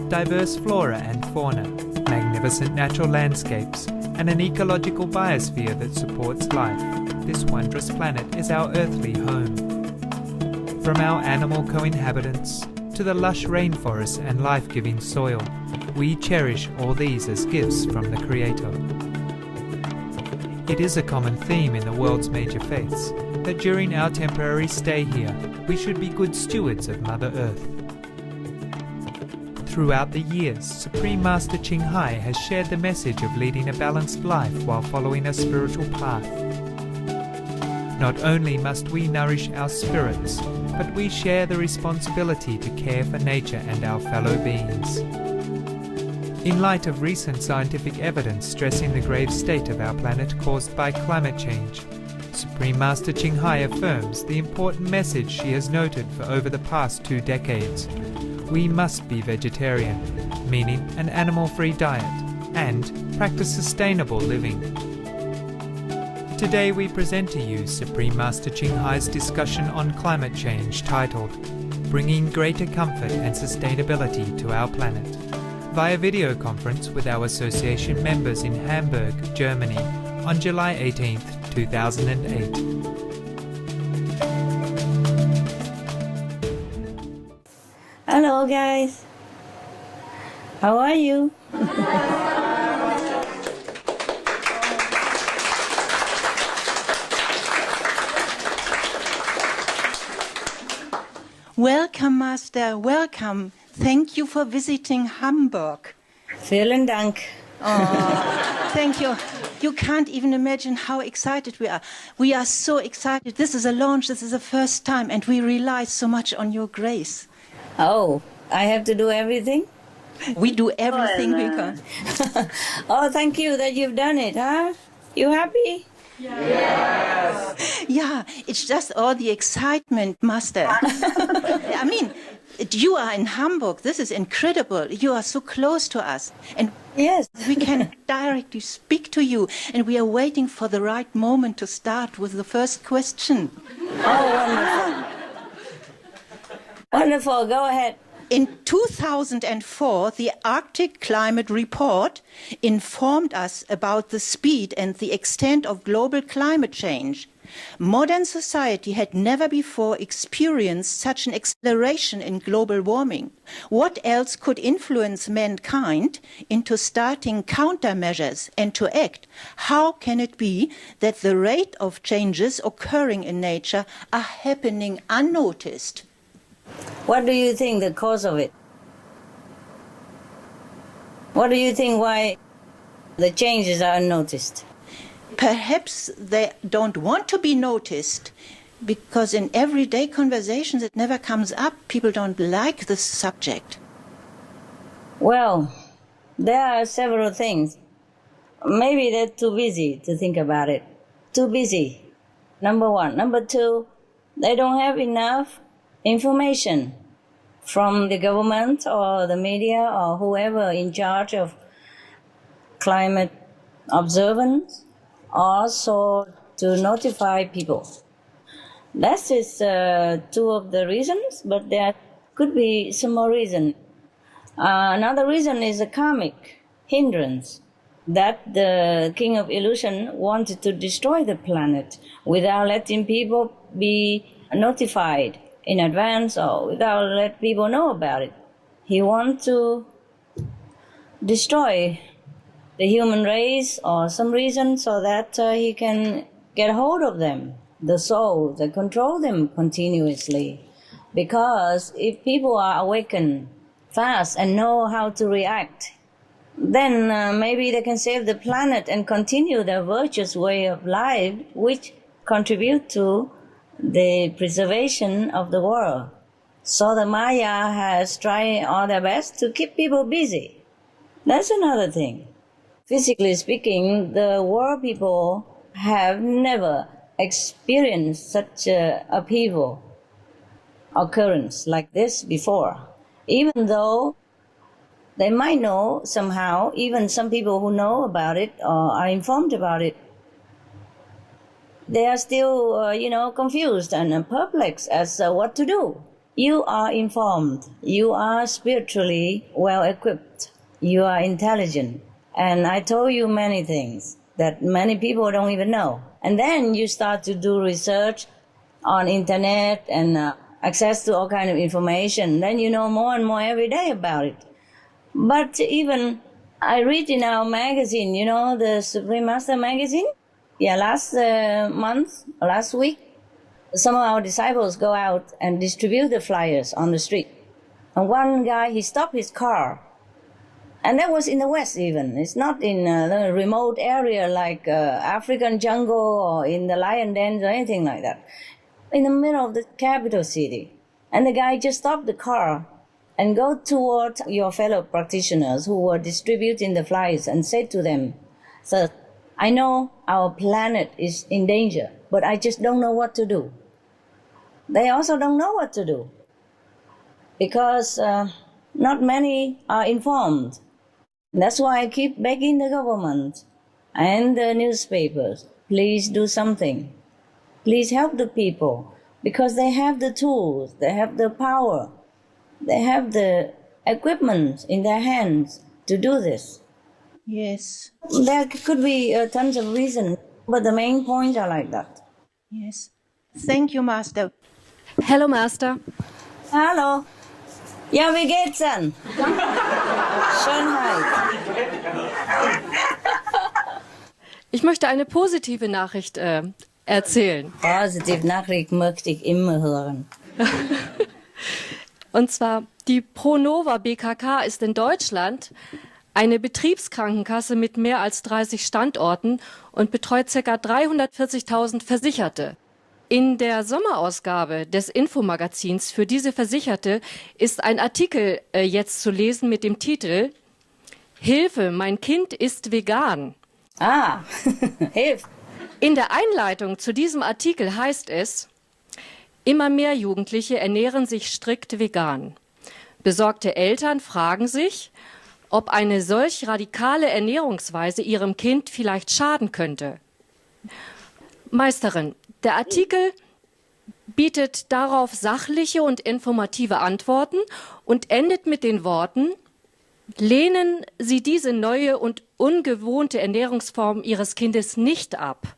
with diverse flora and fauna, magnificent natural landscapes, and an ecological biosphere that supports life, this wondrous planet is our earthly home. From our animal co-inhabitants to the lush rainforests and life-giving soil, we cherish all these as gifts from the Creator. It is a common theme in the world's major faiths that during our temporary stay here, we should be good stewards of Mother Earth. Throughout the years, Supreme Master Ching Hai has shared the message of leading a balanced life while following a spiritual path. Not only must we nourish our spirits, but we share the responsibility to care for nature and our fellow beings. In light of recent scientific evidence stressing the grave state of our planet caused by climate change, Supreme Master Ching Hai affirms the important message she has noted for over the past 2 decades. We must be vegetarian, meaning an animal-free diet, and practice sustainable living. Today we present to you Supreme Master Ching Hai's discussion on climate change titled Bringing Greater Comfort and Sustainability to Our Planet, via video conference with our association members in Hamburg, Germany, on July 18, 2008. Hello guys, how are you? Welcome, Master, welcome. Thank you for visiting Hamburg. Vielen Dank. Oh, thank you. You can't even imagine how excited we are. We are so excited. This is a launch, this is the first time, and we rely so much on your grace. Oh, I have to do everything? We do everything we can. Oh, thank you that you've done it, huh? You happy? Yes. Yeah, it's just all the excitement, Master. I mean, you are in Hamburg. This is incredible. You are so close to us. And yes, we can directly speak to you. And we are waiting for the right moment to start with the first question. Oh, wonderful. Wonderful, go ahead. In 2004, the Arctic Climate Report informed us about the speed and the extent of global climate change. Modern society had never before experienced such an acceleration in global warming. What else could influence mankind into starting countermeasures and to act? How can it be that the rate of changes occurring in nature are happening unnoticed? What do you think the cause of it? What do you think why the changes are unnoticed? Perhaps they don't want to be noticed because in everyday conversations it never comes up. People don't like this subject. Well, there are several things. Maybe they're too busy to think about it. Too busy, number one. Number two, they don't have enough information from the government or the media or whoever in charge of climate observance, also to notify people. That is 2 of the reasons, but there could be some more reason. Another reason is a karmic hindrance that the King of Illusion wanted to destroy the planet without letting people be notified in advance or without letting people know about it. He wants to destroy the human race or some reason so that he can get hold of them, the souls, and control them continuously. Because if people are awakened fast and know how to react, then maybe they can save the planet and continue their virtuous way of life, which contribute to the preservation of the world. So the Maya has tried all their best to keep people busy. That's another thing. Physically speaking, the world people have never experienced such a upheaval occurrence like this before. Even though they might know somehow, even some people who know about it or are informed about it, they are still, confused and perplexed as what to do. you are informed, you are spiritually well equipped, you are intelligent, and I told you many things that many people don't even know. And then you start to do research on internet and access to all kind of information. Then you know more and more every day about it. But even I read in our magazine, you know, the Supreme Master magazine. Yeah, last week, some of our disciples go out and distribute the flyers on the street. And one guy, he stopped his car. And that was in the West even. It's not in a remote area like African jungle or in the lion dens or anything like that. In the middle of the capital city. And the guy just stopped the car and go toward your fellow practitioners who were distributing the flyers and said to them, "Sir, I know our planet is in danger, but I just don't know what to do." They also don't know what to do because not many are informed. That's why I keep begging the government and the newspapers, please do something. Please help the people because they have the tools, they have the power, they have the equipment in their hands to do this. Yes. There could be tons of reasons, but the main points are like that. Yes. Thank you, Master. Hello, Master. Hallo. Ja, wie geht's denn? Schönheit. Ich möchte eine positive Nachricht erzählen. Positive Nachricht möchte ich immer hören. Und zwar, die Pronova BKK ist in Deutschland eine Betriebskrankenkasse mit mehr als 30 Standorten und betreut ca. 340.000 Versicherte. In der Sommerausgabe des Infomagazins für diese Versicherte ist ein Artikel jetzt zu lesen mit dem Titel "Hilfe, mein Kind ist vegan". Ah, hilf. In der Einleitung zu diesem Artikel heißt es: Immer mehr Jugendliche ernähren sich strikt vegan. Besorgte Eltern fragen sich, ob eine solch radikale Ernährungsweise ihrem Kind vielleicht schaden könnte. Meisterin, der Artikel bietet darauf sachliche und informative Antworten und endet mit den Worten: Lehnen Sie diese neue und ungewohnte Ernährungsform Ihres Kindes nicht ab.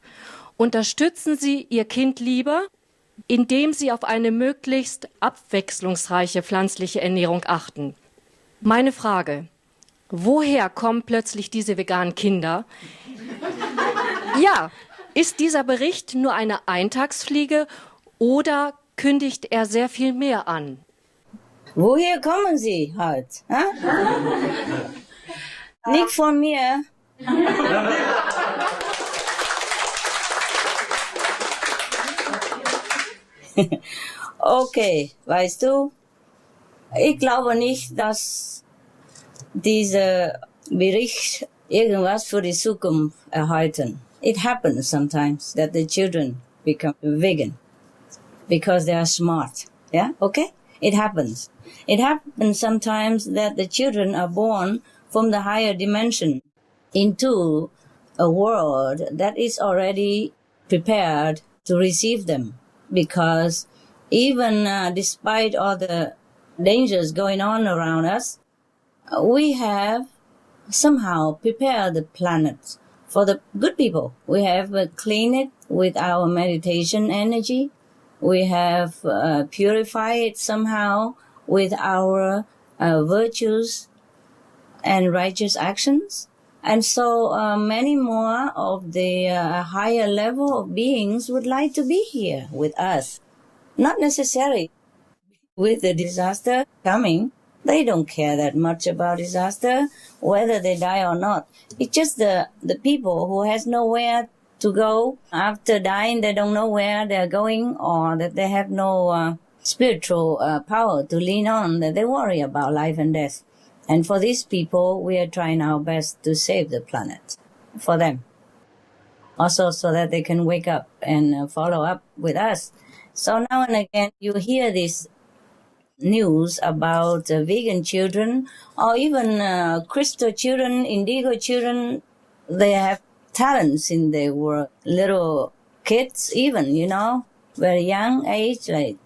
Unterstützen Sie Ihr Kind lieber, indem Sie auf eine möglichst abwechslungsreiche pflanzliche Ernährung achten. Meine Frage: Woher kommen plötzlich diese veganen Kinder? Ja, ist dieser Bericht nur eine Eintagsfliege oder kündigt er sehr viel mehr an? Woher kommen Sie halt? Nicht von mir. Okay, weißt du, ich glaube nicht, dass dieser Bericht irgendwas für die Zukunft erhalten. It happens sometimes that the children become vegan because they are smart. Yeah, okay? It happens. It happens sometimes that the children are born from the higher dimension into a world that is already prepared to receive them. Because even despite all the dangers going on around us, we have somehow prepared the planet for the good people. We have cleaned it with our meditation energy. We have purified it somehow with our virtues and righteous actions. And so many more of the higher level of beings would like to be here with us. Not necessarily with the disaster coming. They don't care that much about disaster, whether they die or not. It's just the people who has nowhere to go after dying. They don't know where they're going, or that they have no spiritual power to lean on, that they worry about life and death. And for these people, we are trying our best to save the planet for them. Also so that they can wake up and follow up with us. So now and again, you hear this news about vegan children or even crystal children, indigo children. They have talents in their world. Little kids even, you know, very young age, like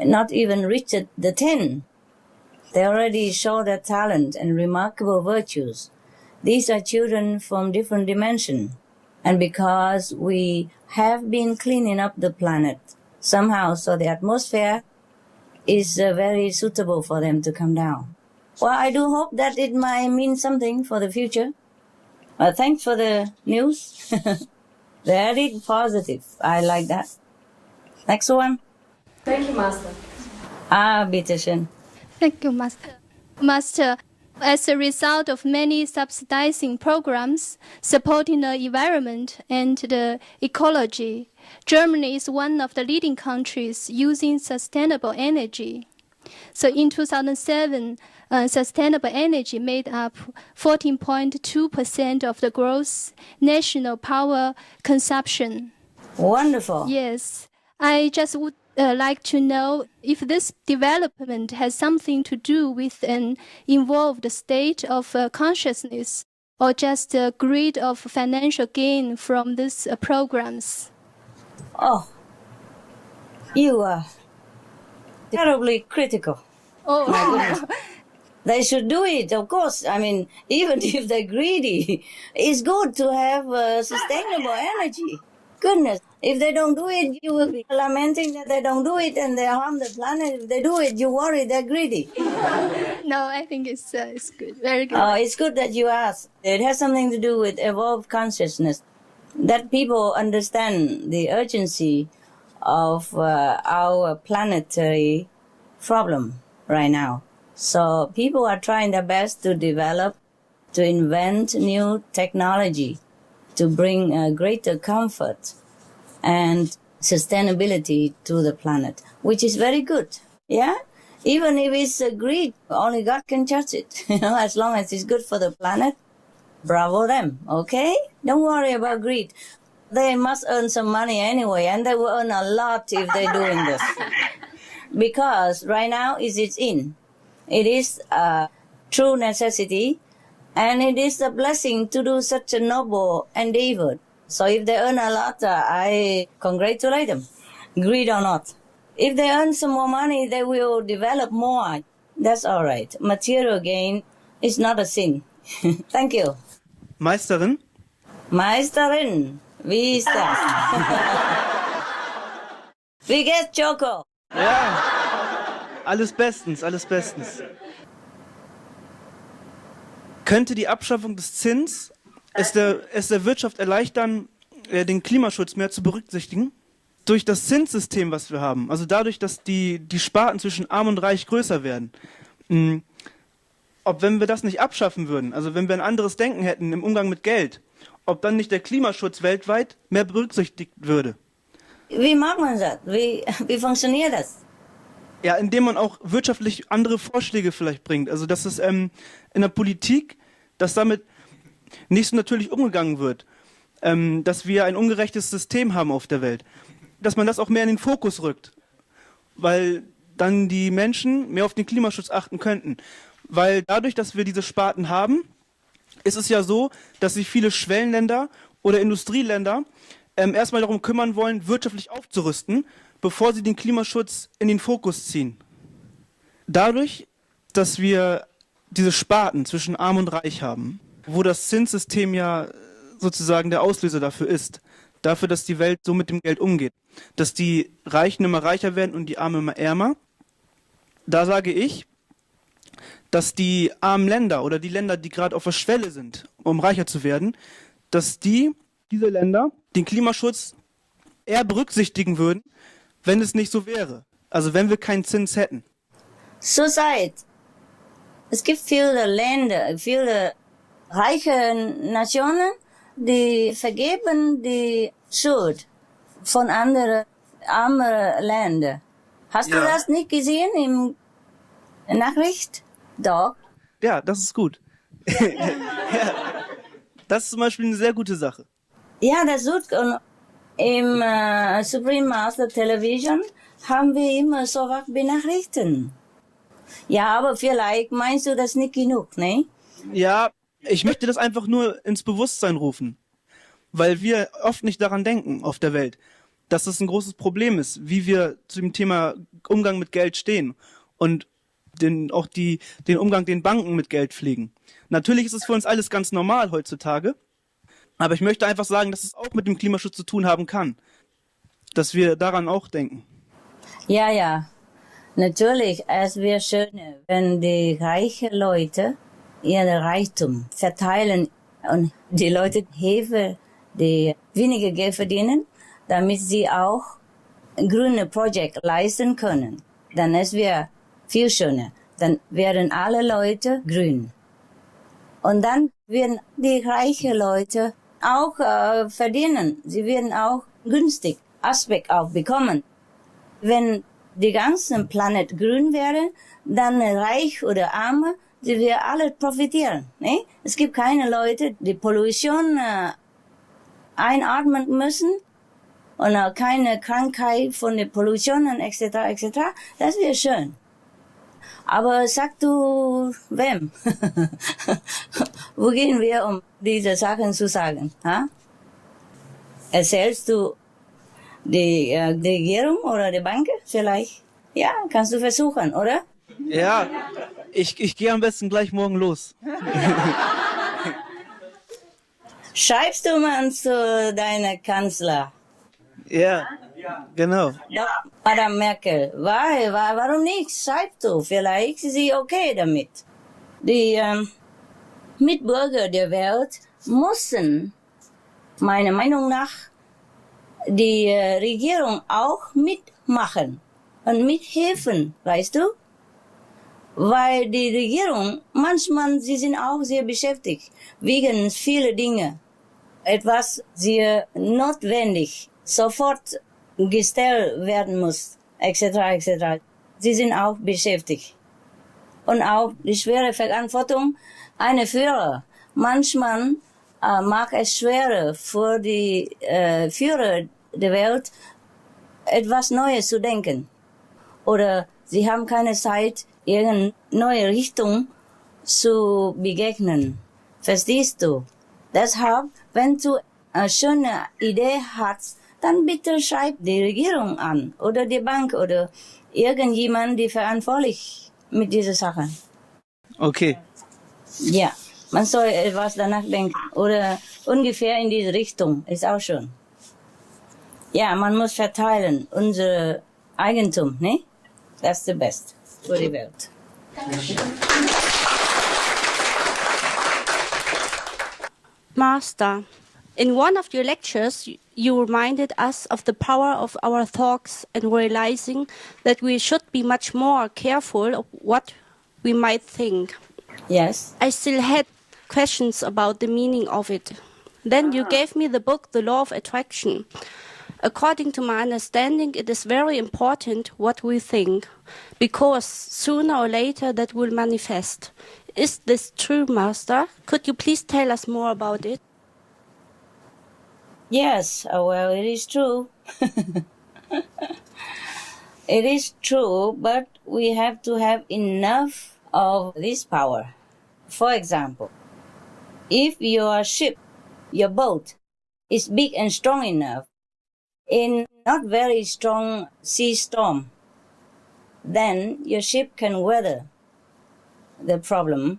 not even reached the 10. They already show their talent and remarkable virtues. These are children from different dimensions. And because we have been cleaning up the planet somehow, so the atmosphere is very suitable for them to come down. Well, I do hope that it might mean something for the future. Thanks for the news. Very positive. I like that. Next one. Thank you, Master. Bitte schön. Thank you, Master. Master, as a result of many subsidizing programs supporting the environment and the ecology, Germany is one of the leading countries using sustainable energy. So in 2007, sustainable energy made up 14.2% of the gross national power consumption. Wonderful. Yes. I just would like to know if this development has something to do with an involved state of consciousness or just a greed of financial gain from these programs. Oh, you are terribly critical. Oh, my goodness. They should do it, of course. I mean, even if they're greedy, it's good to have sustainable energy. Goodness, if they don't do it, you will be lamenting that they don't do it and they harm the planet. If they do it, you worry they're greedy. No, I think it's good, very good. Oh, it's good that you ask. It has something to do with evolved consciousness, that people understand the urgency of our planetary problem right now. So people are trying their best to develop, to invent new technology, to bring greater comfort and sustainability to the planet, which is very good. Yeah? Even if it's greed, only God can judge it. As long as it's good for the planet, bravo them, okay? Don't worry about greed. They must earn some money anyway, and they will earn a lot if they're doing this. Because right now it's in. It is a true necessity, and it is a blessing to do such a noble endeavor. So if they earn a lot, I congratulate them, greed or not. If they earn some more money, they will develop more. That's all right. Material gain is not a sin. Thank you. Meisterin? Meisterin, wie ist das? Wie geht's, Choco? Ja, alles bestens, alles bestens. Könnte die Abschaffung des Zins es der Wirtschaft erleichtern, den Klimaschutz mehr zu berücksichtigen? Durch das Zinssystem, was wir haben, also dadurch, dass die Sparten zwischen Arm und Reich größer werden. Ob, wenn wir das nicht abschaffen würden, also wenn wir ein anderes Denken hätten im Umgang mit Geld, ob dann nicht der Klimaschutz weltweit mehr berücksichtigt würde? Wie macht man das? Wie funktioniert das? Ja, indem man auch wirtschaftlich andere Vorschläge vielleicht bringt. Also dass es in der Politik, dass damit nicht so natürlich umgegangen wird, dass wir ein ungerechtes System haben auf der Welt, dass man das auch mehr in den Fokus rückt, weil dann die Menschen mehr auf den Klimaschutz achten könnten. Weil dadurch, dass wir diese Sparten haben, ist es ja so, dass sich viele Schwellenländer oder Industrieländer erstmal darum kümmern wollen, wirtschaftlich aufzurüsten, bevor sie den Klimaschutz in den Fokus ziehen. Dadurch, dass wir diese Sparten zwischen Arm und Reich haben, wo das Zinssystem ja sozusagen der Auslöser dafür ist, dafür, dass die Welt so mit dem Geld umgeht, dass die Reichen immer reicher werden und die Armen immer ärmer, da sage ich, dass die armen Länder oder die Länder, die gerade auf der Schwelle sind, um reicher zu werden, dass diese Länder den Klimaschutz eher berücksichtigen würden, wenn es nicht so wäre. Also wenn wir keinen Zins hätten. Zurzeit, es gibt viele Länder, viele reiche Nationen, die vergeben die Schuld von anderen armen Ländern. Hast du das nicht gesehen im Nachricht? Doch. Ja, das ist gut. Ja, das ist zum Beispiel eine sehr gute Sache. Ja, das ist gut. Und im Supreme Master Television haben wir immer so was benachrichtigen. Ja, aber vielleicht meinst du das nicht genug, ne? Ja, ich möchte das einfach nur ins Bewusstsein rufen, weil wir oft nicht daran denken auf der Welt, dass es ein großes Problem ist, wie wir zu dem Thema Umgang mit Geld stehen und auch den Umgang, den Banken mit Geld pflegen. Natürlich ist es für uns alles ganz normal heutzutage, aber ich möchte einfach sagen, dass es auch mit dem Klimaschutz zu tun haben kann, dass wir daran auch denken. Ja, ja, natürlich, es wäre schön, wenn die reichen Leute ihren Reichtum verteilen und die Leute helfen, die weniger Geld verdienen, damit sie auch grüne Projekte leisten können. Dann es wäre viel schöner. Dann werden alle Leute grün. Und dann werden die reichen Leute auch verdienen. Sie werden auch günstig Aspekt auch bekommen. Wenn die ganze Planet grün wäre, dann reich oder arme, sie werden alle profitieren. Ne? Es gibt keine Leute, die Pollution einatmen müssen und auch keine Krankheit von der Pollution und etc. etc. Das wäre schön. Aber sag du wem? Wo gehen wir, um diese Sachen zu sagen? Ha? Erzählst du die Regierung oder die Bank vielleicht? Ja, kannst du versuchen, oder? Ja, ich gehe am besten gleich morgen los. Schreibst du mal zu deiner Kanzler? Ja, genau. Ja, Madame Merkel, warum nicht? Schreib du, vielleicht ist sie okay damit. Die Mitbürger der Welt müssen, meiner Meinung nach, die Regierung auch mitmachen und mithelfen, weißt du? Weil die Regierung, manchmal, sie sind auch sehr beschäftigt, wegen vieler Dinge. Etwas sehr notwendig, sofort gestellt werden muss, etc., etc. Sie sind auch beschäftigt. Und auch die schwere Verantwortung einer Führer. Manchmal mag es schwerer für die Führer der Welt, etwas Neues zu denken. Oder sie haben keine Zeit, irgendeine neue Richtung zu begegnen. Verstehst du? Deshalb, wenn du eine schöne Idee hast, dann bitte schreib die Regierung an oder die Bank oder irgendjemand, die verantwortlich mit dieser Sache. Okay. Ja, man soll etwas danach denken oder ungefähr in diese Richtung, ist auch schön. Ja, man muss verteilen, unser Eigentum, ne? Das ist das Beste für die Welt. Master, in one of your lectures, you reminded us of the power of our thoughts and realizing that we should be much more careful of what we might think. Yes. I still had questions about the meaning of it. Then you gave me the book, The Law of Attraction. According to my understanding, it is very important what we think, because sooner or later that will manifest. Is this true, Master? Could you please tell us more about it? Yes, well, it is true. It is true, but we have to have enough of this power. For example, if your ship, your boat, is big and strong enough, in not very strong sea storm, then your ship can weather the problem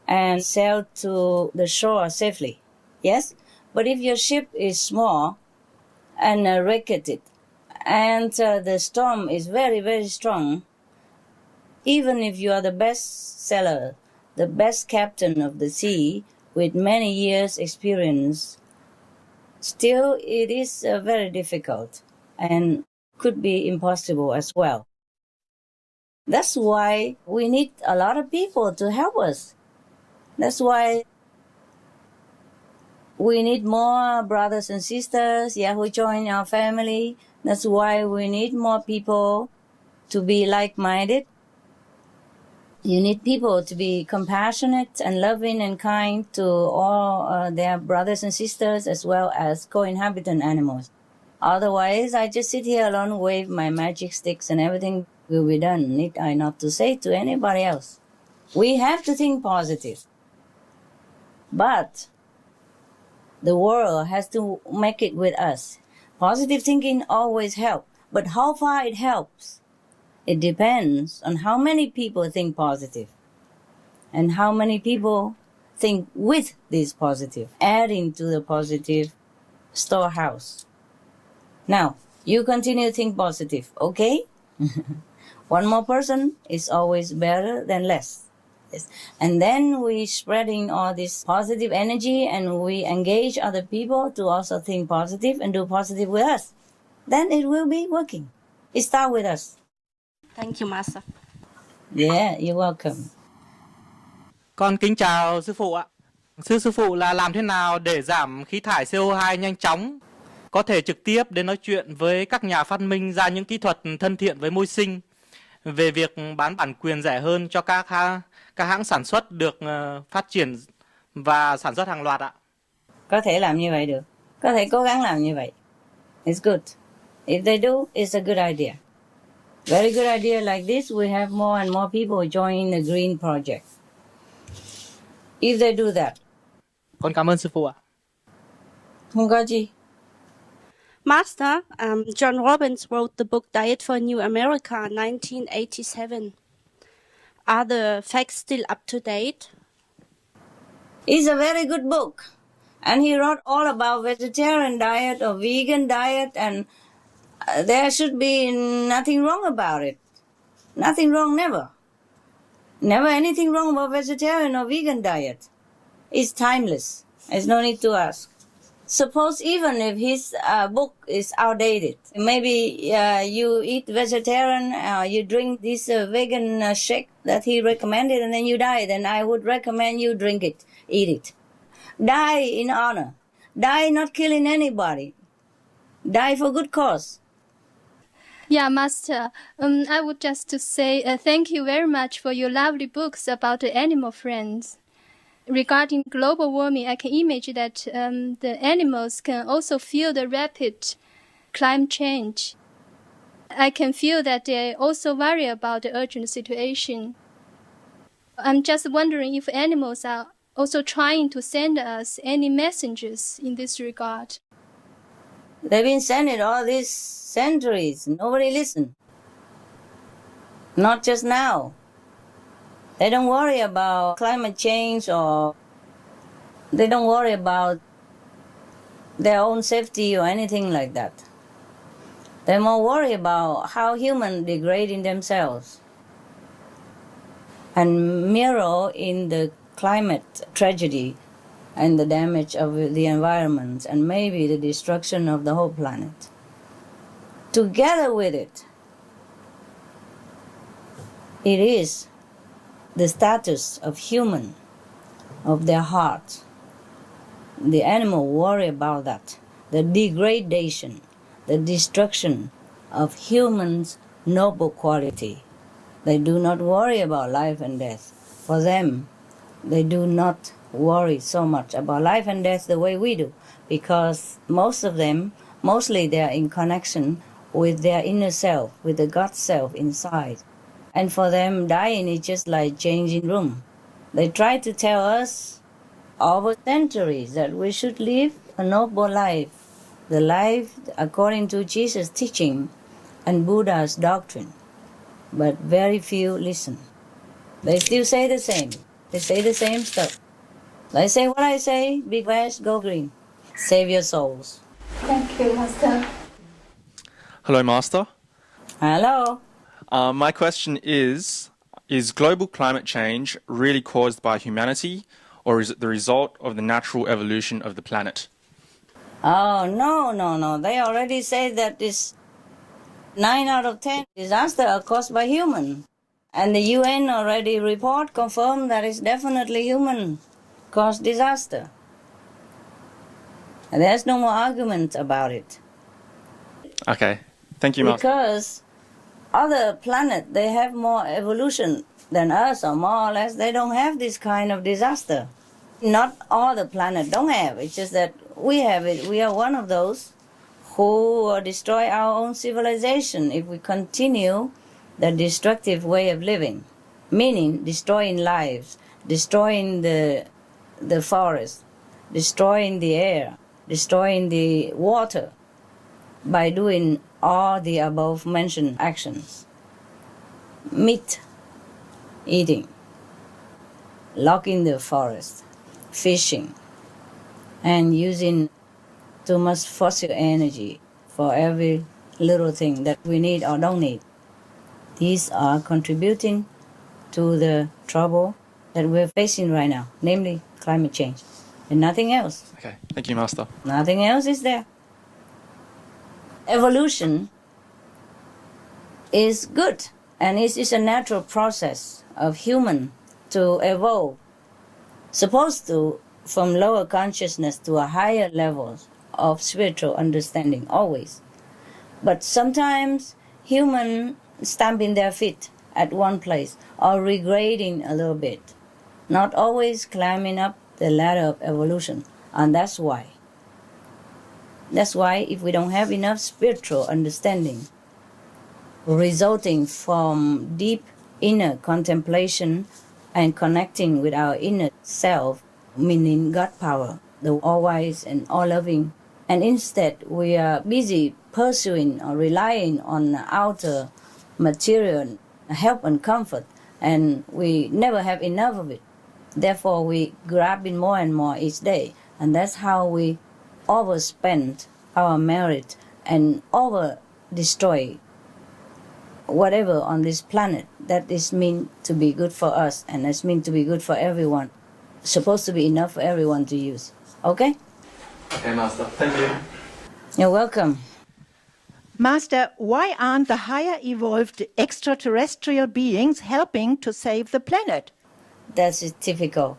and sail to the shore safely. Yes? But if your ship is small and wrecked and the storm is very, very strong, even if you are the best sailor, the best captain of the sea with many years experience, still it is very difficult and could be impossible as well. That's why we need a lot of people to help us. That's why we need more brothers and sisters, who join our family. That's why we need more people to be like-minded. You need people to be compassionate and loving and kind to all their brothers and sisters as well as co-inhabitant animals. Otherwise, I just sit here alone, wave my magic sticks and everything will be done. Need I not to say to anybody else? We have to think positive. But the world has to make it with us. Positive thinking always helps, but how far it helps, it depends on how many people think positive and how many people think with this positive, adding to the positive storehouse. Now, you continue to think positive, okay? One more person is always better than less. Yes. And then we spreading all this positive energy and we engage other people to also think positive and do positive with us. Then it will be working. It starts with us. Thank you, Master. Yeah, you're welcome. Con kính chào sư phụ ạ. Sư phụ là làm thế nào để giảm khí thải CO2 nhanh chóng? Có thể trực tiếp đến nói chuyện với các nhà phát minh ra những kỹ thuật thân thiện với môi sinh về việc bán bản quyền rẻ hơn cho các hãng sản xuất được phát triển và sản xuất hàng loạt ạ. Có thể làm như vậy được. Có thể cố gắng làm như vậy. It's good. If they do, it's a good idea. Very good idea like this, we have more and more people join the green project. If they do that. Con cảm ơn sư phụ ạ. Không có gì. Master, John Robbins wrote the book Diet for a New America in 1987. Are the facts still up to date? It's a very good book. And he wrote all about vegetarian diet or vegan diet, and there should be nothing wrong about it. Nothing wrong, never. Never anything wrong about vegetarian or vegan diet. It's timeless. There's no need to ask. Suppose even if his book is outdated, maybe you eat vegetarian, you drink this vegan shake that he recommended, and then you die, then I would recommend you drink it, eat it. Die in honor. Die not killing anybody. Die for good cause. Yeah, Master, I would just to say thank you very much for your lovely books about the animal friends. Regarding global warming, I can imagine that the animals can also feel the rapid climate change. I can feel that they also worry about the urgent situation. I'm just wondering if animals are also trying to send us any messages in this regard. They've been sending all these centuries. Nobody listens. Not just now. They don't worry about climate change, or they don't worry about their own safety or anything like that. They're more worried about how humans degrading themselves and mirror in the climate tragedy and the damage of the environment and maybe the destruction of the whole planet. Together with it, it is the status of human, of their heart. The animal worry about that, the degradation, the destruction of humans' noble quality. They do not worry about life and death. For them, they do not worry so much about life and death the way we do, because most of them, mostly they are in connection with their inner self, with the God self inside. And for them, dying is just like changing room. They try to tell us over centuries that we should live a noble life, the life according to Jesus' teaching and Buddha's doctrine. But very few listen. They still say the same. They say the same stuff. They say what I say, be west, go green. Save your souls. Thank you, Master. Hello, Master. Hello. My question is global climate change really caused by humanity, or is it the result of the natural evolution of the planet? Oh, no. They already say that this 9 out of 10 disasters are caused by human. And the UN already confirmed that it's definitely human-caused disaster. And there's no more argument about it. Okay. Thank you, Master. Because other planets, they have more evolution than us, or more or less, they don't have this kind of disaster. Not all the planets don't have. It's just that we have it. We are one of those who destroy our own civilization if we continue the destructive way of living, meaning destroying lives, destroying the forest, destroying the air, destroying the water. by doing all the above mentioned actions. Meat eating, logging the forest, fishing, and using too much fossil energy for every little thing that we need or don't need. These are contributing to the trouble that we're facing right now, namely climate change, and nothing else. Okay, thank you, Master. Nothing else is there. Evolution is good, and it is a natural process of human to evolve, supposed to from lower consciousness to a higher level of spiritual understanding, always. But sometimes human stamping their feet at one place or regrading a little bit, not always climbing up the ladder of evolution. And that's why if we don't have enough spiritual understanding resulting from deep inner contemplation and connecting with our inner self, meaning God power, the all-wise and all-loving, and instead we are busy pursuing or relying on outer material help and comfort, and we never have enough of it. Therefore, we grab it more and more each day, and that's how we overspend our merit and over-destroy whatever on this planet that is meant to be good for us and is meant to be good for everyone, supposed to be enough for everyone to use. Okay? Okay, Master. Thank you. You're welcome. Master, why aren't the higher evolved extraterrestrial beings helping to save the planet? That's typical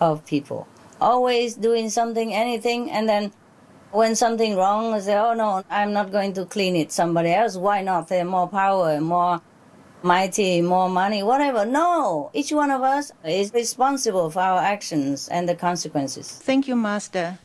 of people. Always doing something, anything, and then when something wrong, they say, oh no, I'm not going to clean it. Somebody else, why not? They're more power, more mighty, more money, whatever. No, each one of us is responsible for our actions and the consequences. Thank you, Master.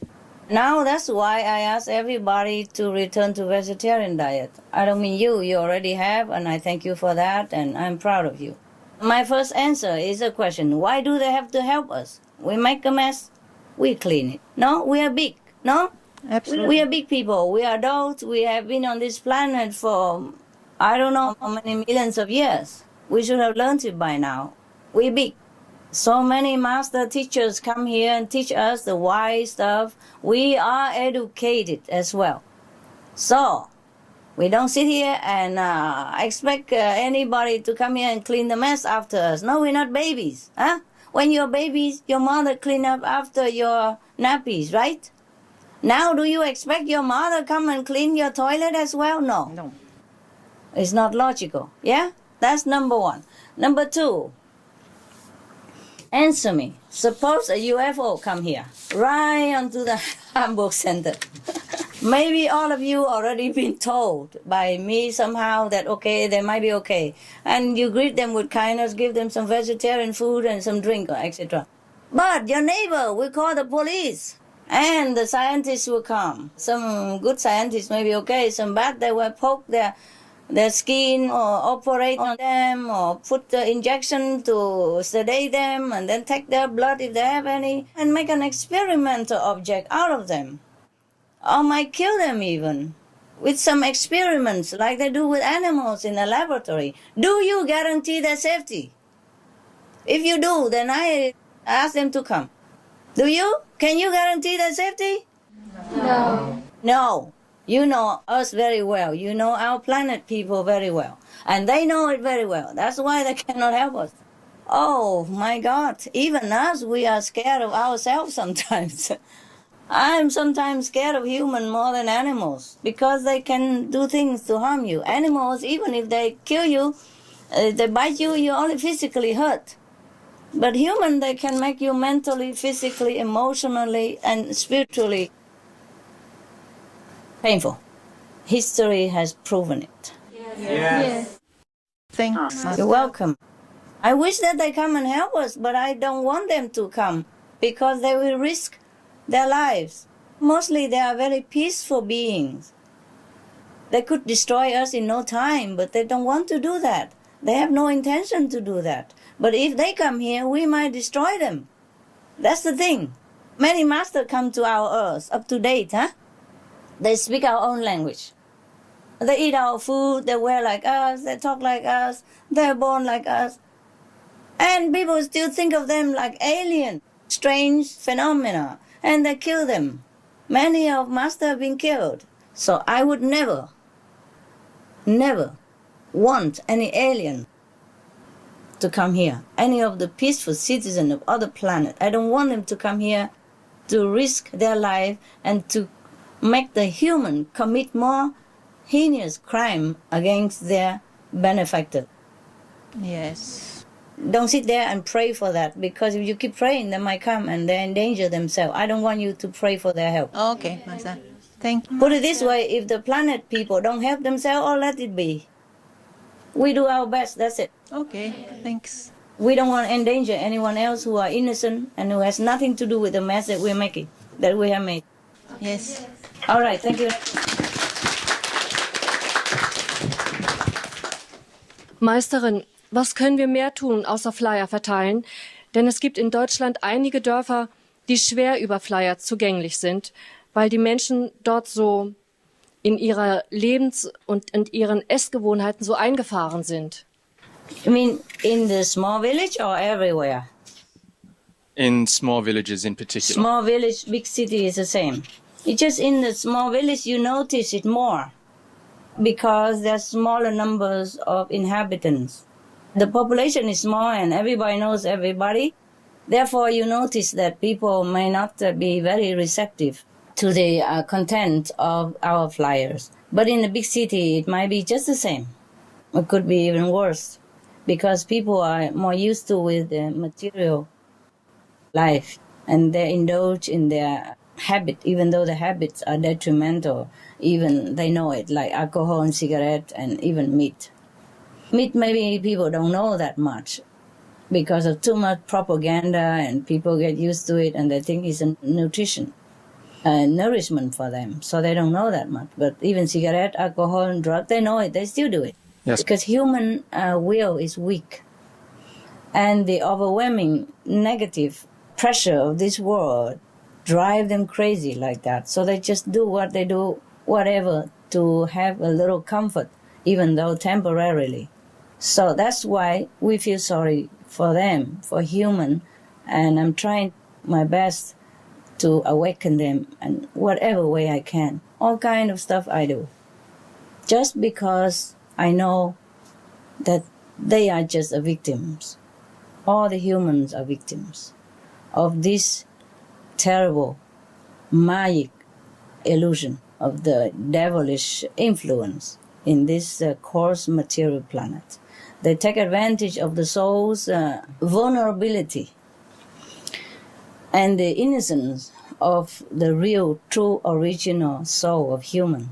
Now that's why I ask everybody to return to vegetarian diet. I don't mean you already have, and I thank you for that, and I'm proud of you. My first answer is a question, why do they have to help us? We make a mess, we clean it. No, we are big, no? Absolutely. We are big people, we are adults, we have been on this planet for, I don't know how many millions of years. We should have learned it by now. We're big. So many master teachers come here and teach us the wise stuff. We are educated as well. So, we don't sit here and expect anybody to come here and clean the mess after us. No, we're not babies. Huh? When you're babies, your mother clean up after your nappies, right? Now, do you expect your mother come and clean your toilet as well? No. No. It's not logical. Yeah? That's number one. Number two. Answer me. Suppose a UFO come here, right onto the Hamburg Center. Maybe all of you already been told by me somehow that, okay, they might be okay. And you greet them with kindness, give them some vegetarian food and some drink, etc. But your neighbor will call the police. And the scientists will come. Some good scientists may be okay, some bad, they will poke their skin or operate on them or put the injection to sedate them and then take their blood if they have any and make an experimental object out of them. Or might kill them even with some experiments like they do with animals in a laboratory. Do you guarantee their safety? If you do, then I ask them to come. Do you? Can you guarantee their safety? No. No. You know us very well. You know our planet people very well. And they know it very well. That's why they cannot help us. Oh, my God. Even us, we are scared of ourselves sometimes. I'm sometimes scared of humans more than animals because they can do things to harm you. Animals, even if they kill you, they bite you, you're only physically hurt. But human, they can make you mentally, physically, emotionally, and spiritually painful. History has proven it. Yes. Thanks. You're welcome. I wish that they come and help us, but I don't want them to come because they will risk their lives. Mostly they are very peaceful beings. They could destroy us in no time, but they don't want to do that. They have no intention to do that. But if they come here, we might destroy them. That's the thing. Many masters come to our earth, up to date, huh? They speak our own language. They eat our food, they wear like us, they talk like us, they're born like us. And people still think of them like alien, strange phenomena, and they kill them. Many of Master have been killed. So I would never want any alien to come here. Any of the peaceful citizens of other planets. I don't want them to come here to risk their life and to make the human commit more heinous crime against their benefactor. Yes. Don't sit there and pray for that, because if you keep praying, they might come and they endanger themselves. I don't want you to pray for their help. Okay, Master. Thank you. Put it this way, if the planet people don't help themselves, or let it be. We do our best, that's it. Okay, thanks. We don't want to endanger anyone else who are innocent and who has nothing to do with the mess that we're making, that we have made. Yes. All right, thank you. Meisterin, was können wir mehr tun, außer Flyer verteilen? Denn es gibt in Deutschland einige Dörfer, die schwer über Flyer zugänglich sind, weil die Menschen dort so in ihrer Lebens- und in ihren Essgewohnheiten so eingefahren sind. You mean in the small village or everywhere? In small villages in particular. Small village, big city is the same. It's just in the small village you notice it more because there's smaller numbers of inhabitants. The population is small and everybody knows everybody. Therefore, you notice that people may not be very receptive to the content of our flyers. But in a big city, it might be just the same. It could be even worse because people are more used to with the material life and they indulge in their habit, even though the habits are detrimental. Even they know it, like alcohol and cigarette and even meat. Meat, maybe people don't know that much because of too much propaganda and people get used to it and they think it's a nutrition, nourishment for them. So they don't know that much. But even cigarette, alcohol and drug, they know it, they still do it. Yes. Because human will is weak. And the overwhelming negative pressure of this world drive them crazy like that. So they just do what they do, whatever, to have a little comfort, even though temporarily. So that's why we feel sorry for them, for human, and I'm trying my best to awaken them in whatever way I can. All kind of stuff I do. Just because I know that they are just victims. All the humans are victims of this terrible magic illusion of the devilish influence in this coarse material planet. They take advantage of the soul's vulnerability and the innocence of the real, true, original soul of human.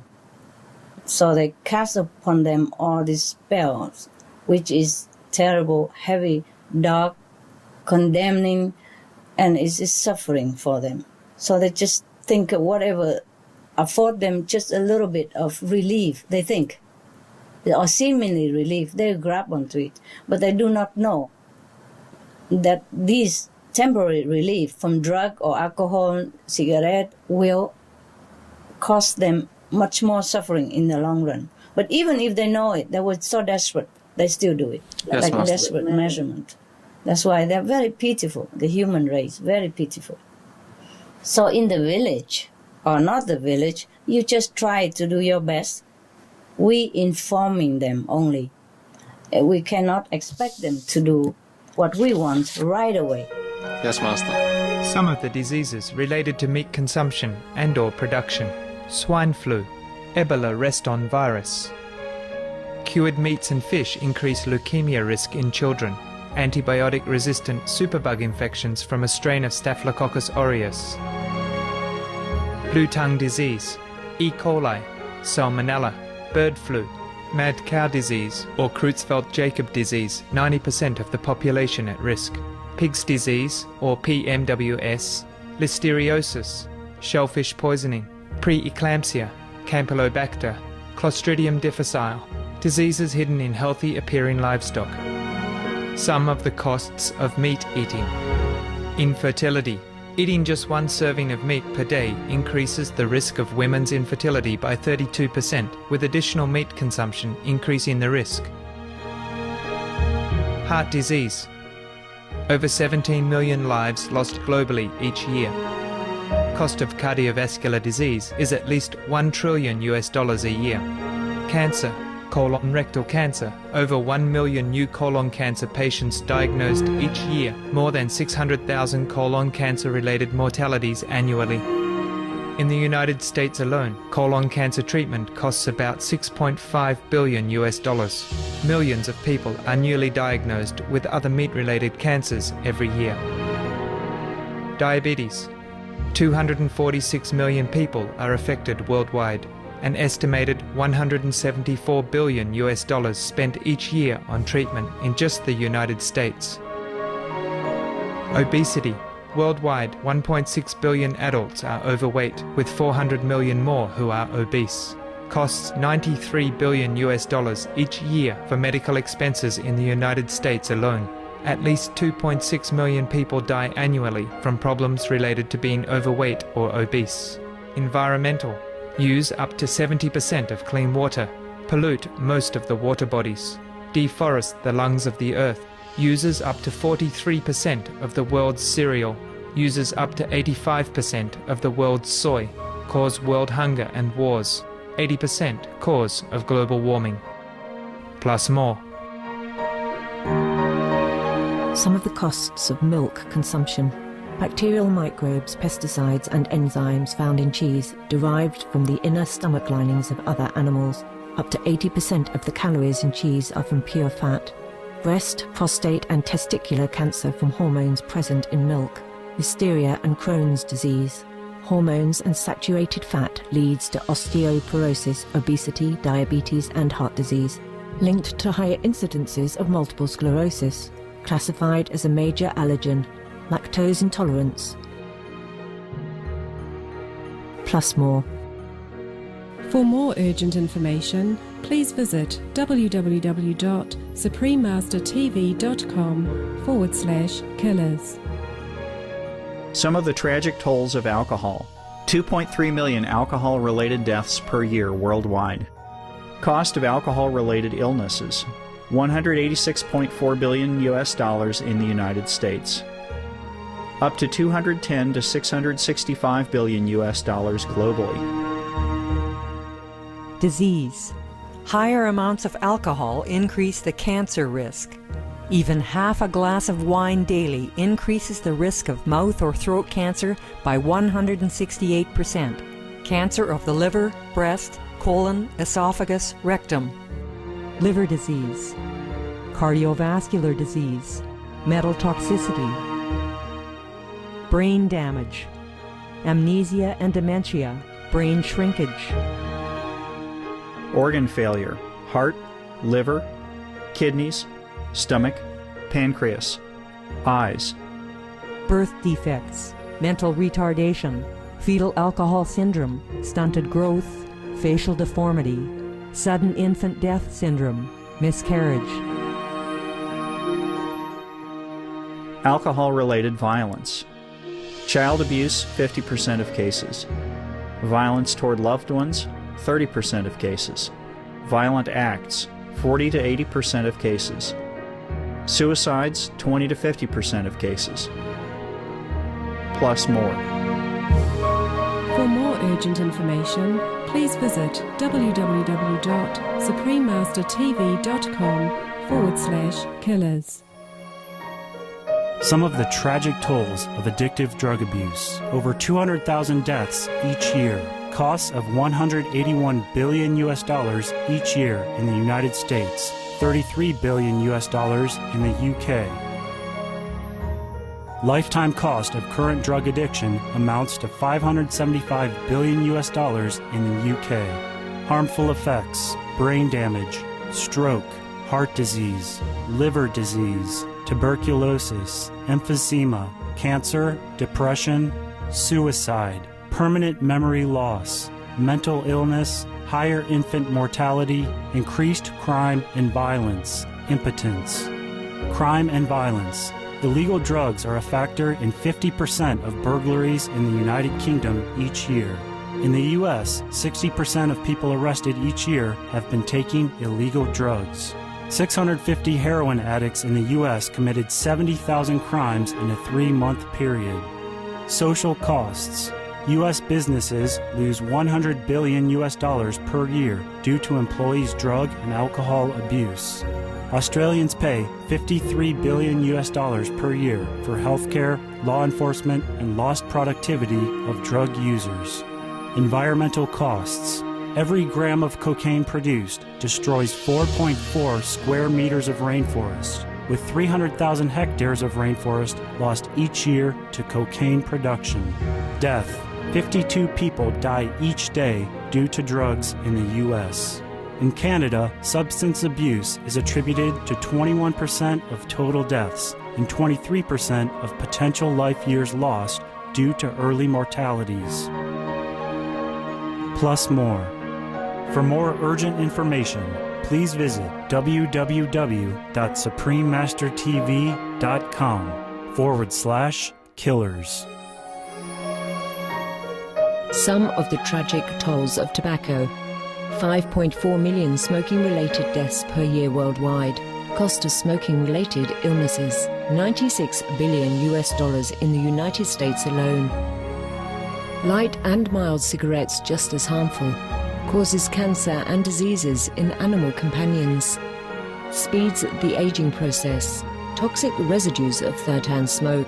So they cast upon them all these spells, which is terrible, heavy, dark, condemning, and is suffering for them. So they just think of whatever afford them just a little bit of relief, they think, or seemingly relief, they grab onto it. But they do not know that this temporary relief from drug or alcohol, cigarette, will cost them much more suffering in the long run. But even if they know it, they were so desperate, they still do it, yes, like Master. desperate measurement. That's why they're very pitiful, the human race, very pitiful. So in the village, or not the village, you just try to do your best. We informing them only. We cannot expect them to do what we want right away. Yes, Master. Some of the diseases related to meat consumption and or production: swine flu, Ebola reston virus. Cured meats and fish increase leukemia risk in children. Antibiotic-resistant superbug infections from a strain of Staphylococcus aureus. Blue tongue disease, E. coli, Salmonella, bird flu, mad cow disease or Creutzfeldt-Jakob disease, 90% of the population at risk. Pig's disease or PMWS, listeriosis, shellfish poisoning, preeclampsia, Campylobacter, Clostridium difficile, diseases hidden in healthy appearing livestock. Some of the costs of meat eating: infertility, Eating just one serving of meat per day increases the risk of women's infertility by 32%, with additional meat consumption increasing the risk. Heart disease. Over 17 million lives lost globally each year. Cost of cardiovascular disease is at least $1 trillion a year. Cancer. Colon rectal cancer. Over 1 million new colon cancer patients diagnosed each year, more than 600,000 colon cancer-related mortalities annually. In the United States alone, colon cancer treatment costs about $6.5 billion. Millions of people are newly diagnosed with other meat-related cancers every year. Diabetes. 246 million people are affected worldwide. An estimated $174 billion spent each year on treatment in just the United States. Obesity. Worldwide, 1.6 billion adults are overweight, with 400 million more who are obese. Costs $93 billion each year for medical expenses in the United States alone. At least 2.6 million people die annually from problems related to being overweight or obese. Environmental. Use up to 70% of clean water. Pollute most of the water bodies. Deforest the lungs of the earth. Uses up to 43% of the world's cereal. Uses up to 85% of the world's soy. Cause world hunger and wars. 80% cause of global warming. Plus more. Some of the costs of milk consumption. Bacterial microbes, pesticides and enzymes found in cheese derived from the inner stomach linings of other animals. Up to 80% of the calories in cheese are from pure fat. Breast, prostate and testicular cancer from hormones present in milk. Listeria and Crohn's disease. Hormones and saturated fat leads to osteoporosis, obesity, diabetes and heart disease. Linked to higher incidences of multiple sclerosis. Classified as a major allergen. Lactose intolerance. Plus more. For more urgent information, please visit www.suprememastertv.com/killers. Some of the tragic tolls of alcohol. 2.3 million alcohol-related deaths per year worldwide. Cost of alcohol-related illnesses. $186.4 billion in the United States. Up to $210 to $665 billion globally. Disease. Higher amounts of alcohol increase the cancer risk. Even half a glass of wine daily increases the risk of mouth or throat cancer by 168%. Cancer of the liver, breast, colon, esophagus, rectum. Liver disease. Cardiovascular disease. Metal toxicity. Brain damage. Amnesia and dementia. Brain shrinkage. Organ failure. Heart, liver, kidneys, stomach, pancreas, eyes. Birth defects, mental retardation, fetal alcohol syndrome, stunted growth, facial deformity, sudden infant death syndrome, miscarriage. Alcohol-related violence. Child abuse, 50% of cases. Violence toward loved ones, 30% of cases. Violent acts, 40 to 80% of cases. Suicides, 20 to 50% of cases. Plus more. For more urgent information, please visit www.suprememastertv.com/killers. Some of the tragic tolls of addictive drug abuse. Over 200,000 deaths each year. Costs of $181 billion each year in the United States. $33 billion in the UK. Lifetime cost of current drug addiction amounts to $575 billion in the UK. Harmful effects: brain damage, stroke, heart disease, liver disease, tuberculosis, emphysema, cancer, depression, suicide, permanent memory loss, mental illness, higher infant mortality, increased crime and violence, impotence. Crime and violence. illegal drugs are a factor in 50% of burglaries in the United Kingdom each year. In the U.S., 60% of people arrested each year have been taking illegal drugs. 650 heroin addicts in the U.S. committed 70,000 crimes in a 3-month period. Social costs. U.S. businesses lose $100 billion per year due to employees' drug and alcohol abuse. Australians pay $53 billion per year for healthcare, law enforcement, and lost productivity of drug users. Environmental costs. Every gram of cocaine produced destroys 4.4 square meters of rainforest, with 300,000 hectares of rainforest lost each year to cocaine production. Death. 52 people die each day due to drugs in the U.S. In Canada, substance abuse is attributed to 21% of total deaths and 23% of potential life years lost due to early mortalities. Plus more. For more urgent information, please visit www.suprememastertv.com/killers. Some of the tragic tolls of tobacco. 5.4 million smoking-related deaths per year worldwide. Cost of smoking-related illnesses. $96 billion in the United States alone. Light and mild cigarettes just as harmful. Causes cancer and diseases in animal companions. Speeds the aging process. Toxic residues of third-hand smoke.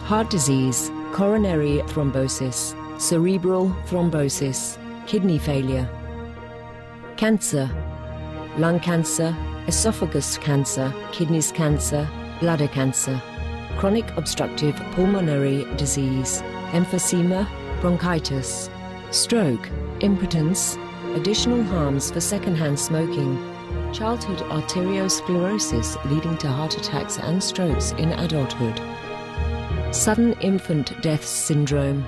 Heart disease, coronary thrombosis, cerebral thrombosis, kidney failure. Cancer, lung cancer, esophagus cancer, kidneys cancer, bladder cancer. Chronic obstructive pulmonary disease, emphysema, bronchitis. Stroke, impotence, additional harms for secondhand smoking. Childhood arteriosclerosis leading to heart attacks and strokes in adulthood. Sudden infant death syndrome.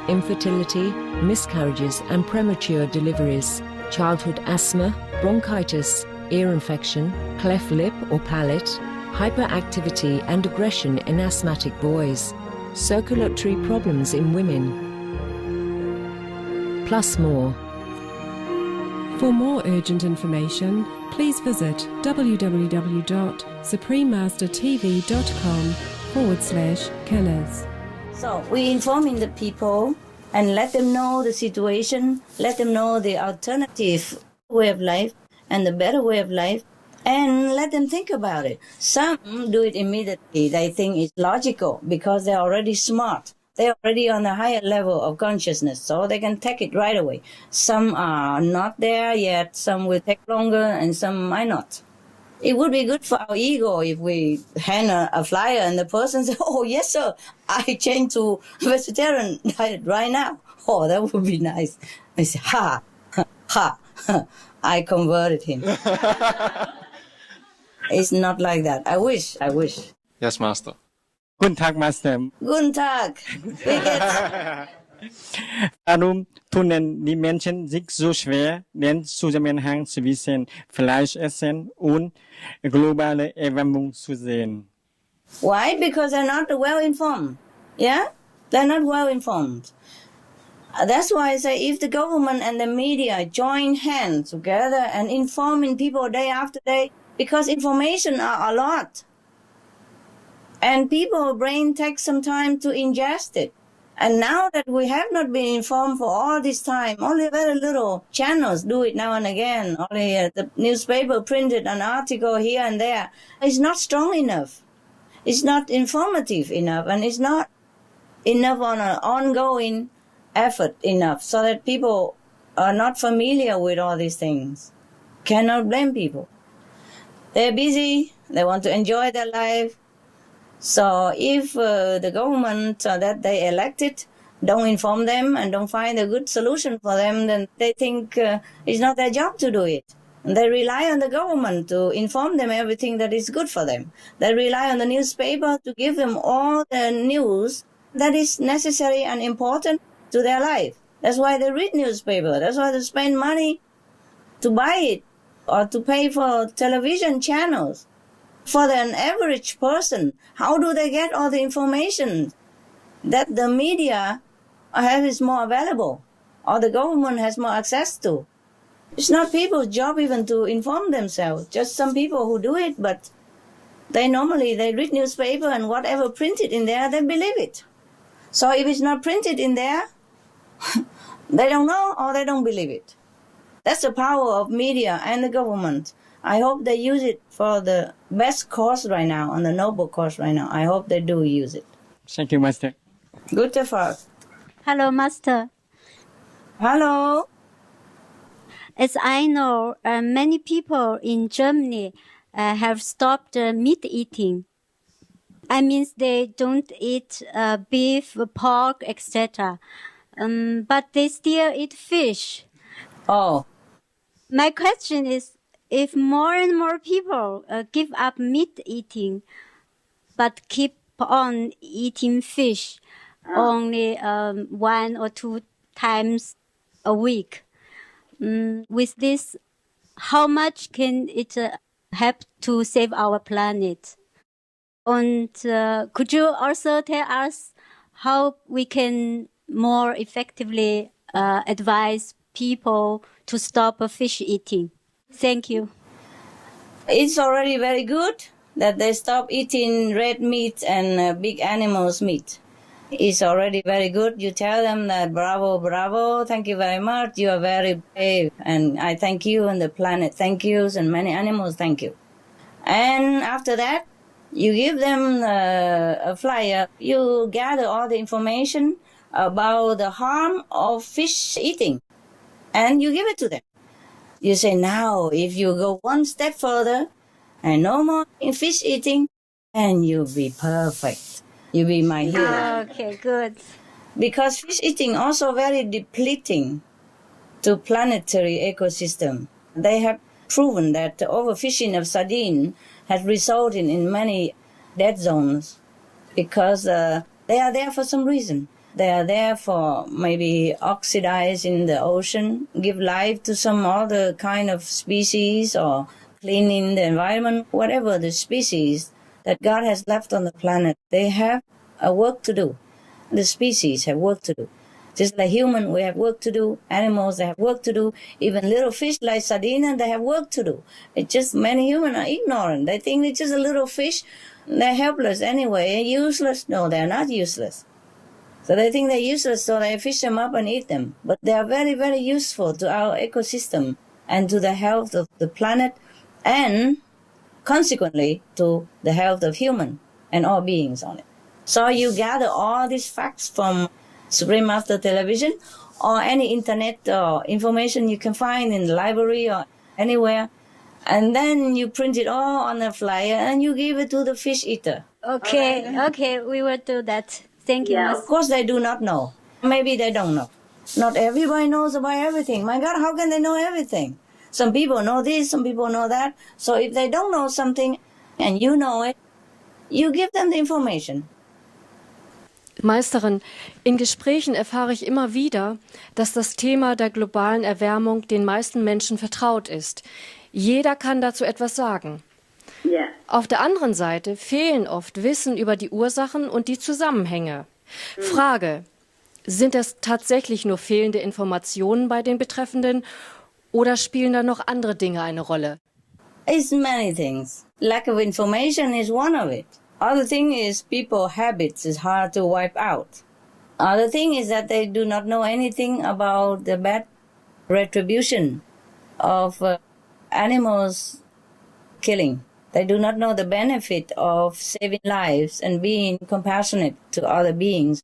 Infertility, miscarriages and premature deliveries. Childhood asthma, bronchitis, ear infection, cleft lip or palate. Hyperactivity and aggression in asthmatic boys. Circulatory problems in women. Plus more. For more urgent information, please visit www.suprememastertv.com/killers. So we informing the people and let them know the situation, let them know the alternative way of life and the better way of life, and let them think about it. Some do it immediately. They think it's logical because they're already smart. They're already on a higher level of consciousness, so they can take it right away. Some are not there yet, some will take longer, and some might not. It would be good for our ego if we hand a flyer and the person says, "Oh, yes, sir, I changed to vegetarian diet right now." Oh, that would be nice. I say, ha, ha, I converted him. It's not like that. I wish. Yes, Master. Guten Tag, Master. Guten Tag. Wie geht's? Warum können die Menschen sich so schwer den Zusammenhang zwischen Fleischessen und globaler Erwärmung zu sehen? Why? Because they're not well informed. Yeah? They're not well informed. That's why I say if the government and the media join hands together and informing people day after day, because information are a lot. And people's brain takes some time to ingest it. And now that we have not been informed for all this time, only very little channels do it now and again. Only the newspaper printed an article here and there. It's not strong enough. It's not informative enough. And it's not enough on an ongoing effort enough so that people are not familiar with all these things. Cannot blame people. They're busy. They want to enjoy their life. So if the government that they elected don't inform them and don't find a good solution for them, then they think it's not their job to do it. And they rely on the government to inform them everything that is good for them. They rely on the newspaper to give them all the news that is necessary and important to their life. That's why they read newspaper. That's why they spend money to buy it or to pay for television channels. For an average person, how do they get all the information that the media is more available or the government has more access to? It's not people's job even to inform themselves, just some people who do it, but they read newspaper and whatever printed in there, they believe it. So if it's not printed in there, they don't know or they don't believe it. That's the power of media and the government. I hope they use it for the best cause right now, on the noble cause right now. I hope they do use it. Thank you, Master. Good effort. Hello, Master. Hello. As I know, many people in Germany have stopped meat eating. I mean, they don't eat beef, pork, etc. But they still eat fish. Oh. My question is, if more and more people give up meat eating, but keep on eating fish only 1 or 2 times a week, with this, how much can it help to save our planet? And could you also tell us how we can more effectively advise people to stop fish eating? Thank you. It's already very good that they stop eating red meat and big animals' meat. It's already very good. You tell them that bravo, bravo, thank you very much. You are very brave. And I thank you and the planet thank yous and many animals thank you. And after that, you give them a flyer. You gather all the information about the harm of fish eating. And you give it to them. You say, now, if you go one step further and no more in fish eating, and you'll be perfect. You'll be my hero. Okay, good. Because fish eating also very depleting to planetary ecosystem. They have proven that the overfishing of sardine has resulted in many dead zones because they are there for some reason. They are there for maybe oxidizing the ocean, give life to some other kind of species or cleaning the environment, whatever the species that God has left on the planet. They have a work to do. The species have work to do. Just like human, we have work to do. Animals, they have work to do. Even little fish like sardine, they have work to do. It's just many humans are ignorant. They think it's just a little fish. They're helpless anyway, useless. No, they're not useless. So they think they're useless, so they fish them up and eat them. But they are very, very useful to our ecosystem and to the health of the planet and consequently to the health of human and all beings on it. So you gather all these facts from Supreme Master Television or any internet or information you can find in the library or anywhere. And then you print it all on a flyer and you give it to the fish eater. Okay, we will do that. Thank you. Yeah, of course they do not know. Maybe they don't know. Not everybody knows about everything. My God, how can they know everything? Some people know this, some people know that. So if they don't know something and you know it, you give them the information. Meisterin, in Gesprächen erfahre ich immer wieder, dass das Thema der globalen Erwärmung den meisten Menschen vertraut ist. Jeder kann dazu etwas sagen. Yeah. Auf der anderen Seite fehlen oft Wissen über die Ursachen und die Zusammenhänge. Frage, sind es tatsächlich nur fehlende Informationen bei den Betreffenden oder spielen da noch andere Dinge eine Rolle? It's many things. Lack of information is one of it. Other thing is people habits is hard to wipe out. Other thing is that they do not know anything about the bad retribution of animals killing. They do not know the benefit of saving lives and being compassionate to other beings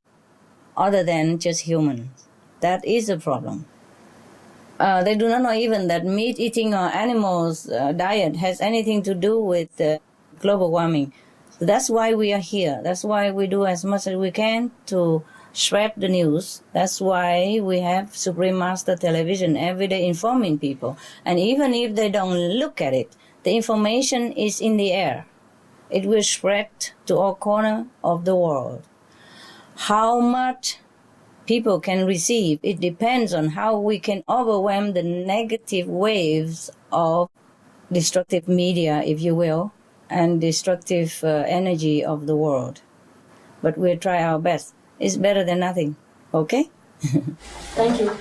other than just humans. That is a problem. They do not know even that meat eating or animals diet has anything to do with global warming. So that's why we are here. That's why we do as much as we can to spread the news. That's why we have Supreme Master Television every day informing people. And even if they don't look at it, the information is in the air. It will spread to all corners of the world. How much people can receive, it depends on how we can overwhelm the negative waves of destructive media, if you will, and destructive energy of the world. But we'll try our best. It's better than nothing. Okay? Thank you.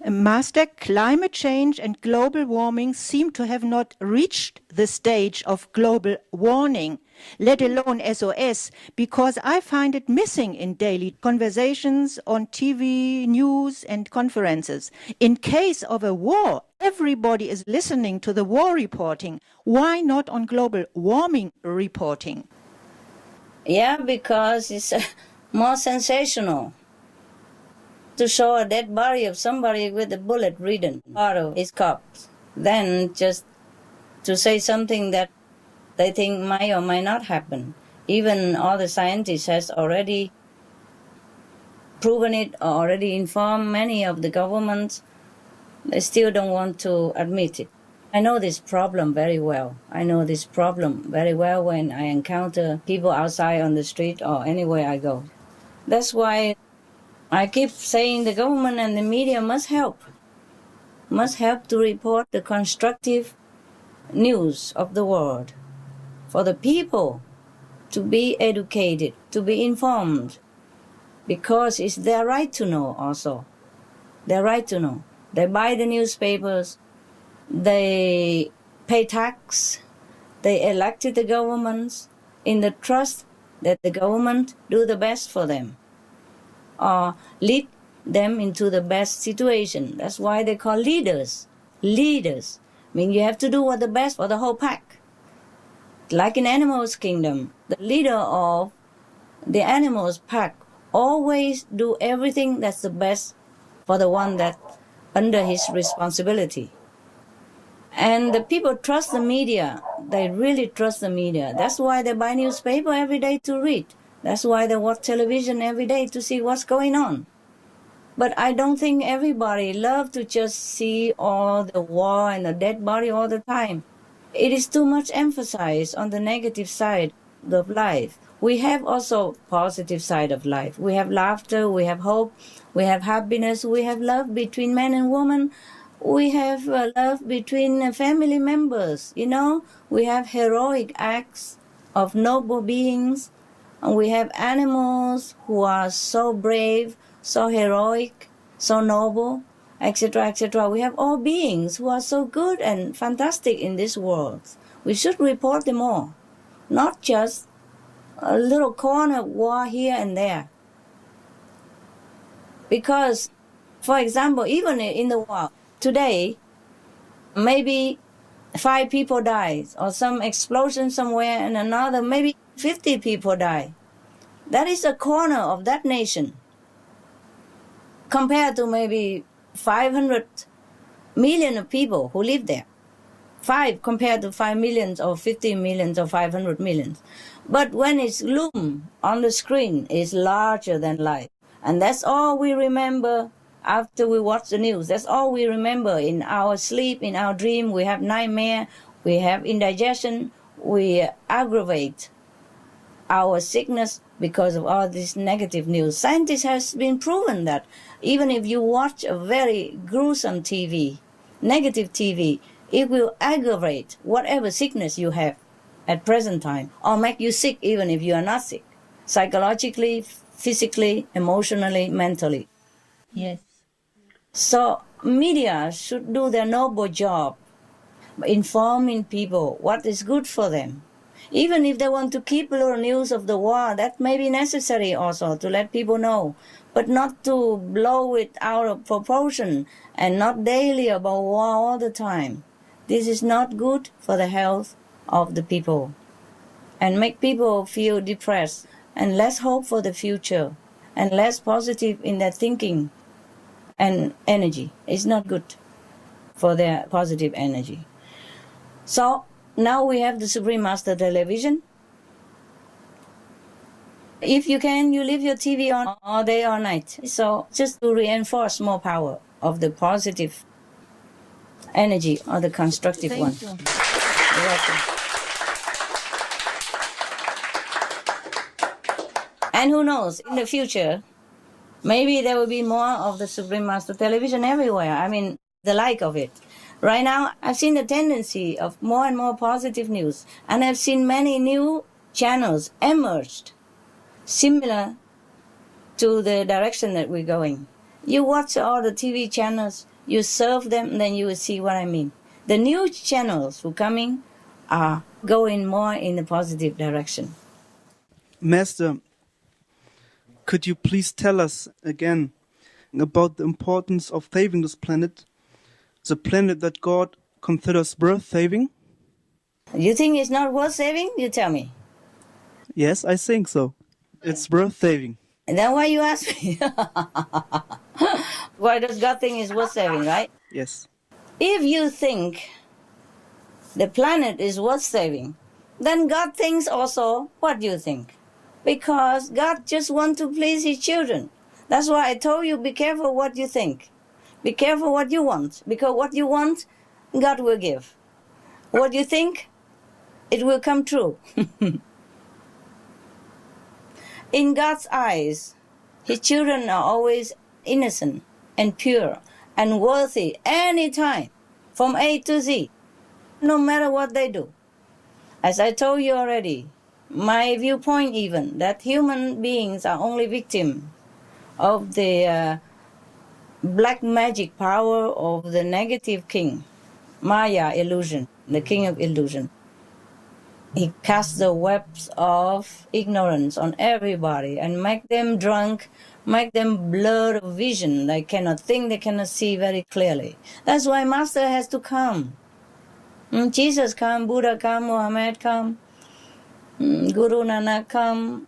Master, climate change and global warming seem to have not reached the stage of global warning, let alone SOS, because I find it missing in daily conversations on TV, news, and conferences. In case of a war, everybody is listening to the war reporting. Why not on global warming reporting? Yeah, because it's more sensational. To show a dead body of somebody with a bullet ridden part of his corpse, than just to say something that they think might or might not happen. Even all the scientists has already proven it, or already informed many of the governments. They still don't want to admit it. I know this problem very well. I know this problem very well when I encounter people outside on the street or anywhere I go. That's why I keep saying the government and the media must help to report the constructive news of the world, for the people to be educated, to be informed, because it's their right to know also. Their right to know. They buy the newspapers, they pay tax, they elected the governments in the trust that the government do the best for them, or lead them into the best situation. That's why they call leaders. Leaders. I mean, you have to do what the best for the whole pack. Like in animals' kingdom, the leader of the animals' pack always do everything that's the best for the one that under his responsibility. And the people trust the media. They really trust the media. That's why they buy newspaper every day to read. That's why they watch television every day to see what's going on. But I don't think everybody loves to just see all the war and the dead body all the time. It is too much emphasis on the negative side of life. We have also positive side of life. We have laughter, we have hope, we have happiness, we have love between man and woman. We have love between family members, you know. We have heroic acts of noble beings. And we have animals who are so brave, so heroic, so noble, etc., etc. We have all beings who are so good and fantastic in this world. We should report them all, not just a little corner war here and there. Because, for example, even in the war, today, maybe 5 people died, or some explosion somewhere, and another, maybe 50 people die. That is a corner of that nation, compared to maybe 500 million of people who live there. 5 compared to 5 million or 50 million or 500 million. But when it's loom on the screen, it's larger than life. And that's all we remember after we watch the news. That's all we remember in our sleep, in our dream. We have nightmare, we have indigestion, we aggravate our sickness because of all this negative news. Scientists has been proven that even if you watch a very gruesome TV, negative TV, it will aggravate whatever sickness you have at present time, or make you sick even if you are not sick, psychologically, physically, emotionally, mentally. Yes. So media should do their noble job, informing people what is good for them. Even if they want to keep a little news of the war, that may be necessary also to let people know, but not to blow it out of proportion and not daily about war all the time. This is not good for the health of the people and make people feel depressed and less hope for the future and less positive in their thinking and energy. It's not good for their positive energy. So now we have the Supreme Master Television. If you can, you leave your TV on all day or night. So just to reinforce more power of the positive energy or the constructive one. Thank you. You're welcome. And who knows, in the future, maybe there will be more of the Supreme Master Television everywhere. I mean, the like of it. Right now, I've seen the tendency of more and more positive news, and I've seen many new channels emerged, similar to the direction that we're going. You watch all the TV channels, you surf them, and then you will see what I mean. The new channels who are coming are going more in the positive direction. Master, could you please tell us again about the importance of saving this planet, the planet that God considers worth saving? You think it's not worth saving? You tell me. Yes, I think so. It's worth saving. And then why you ask me? Why does God think it's worth saving, right? Yes. If you think the planet is worth saving, then God thinks also what you think. Because God just wants to please his children. That's why I told you, be careful what you think. Be careful what you want. Because what you want, God will give. What you think, it will come true. In God's eyes, his children are always innocent and pure and worthy anytime, from A to Z, no matter what they do. As I told you already, my viewpoint even, that human beings are only victims of the black magic power of the negative king, Maya illusion, the king of illusion. He casts the webs of ignorance on everybody and make them drunk, make them blurred of vision. They cannot think, they cannot see very clearly. That's why Master has to come. Jesus come, Buddha come, Muhammad come, Guru Nanak come,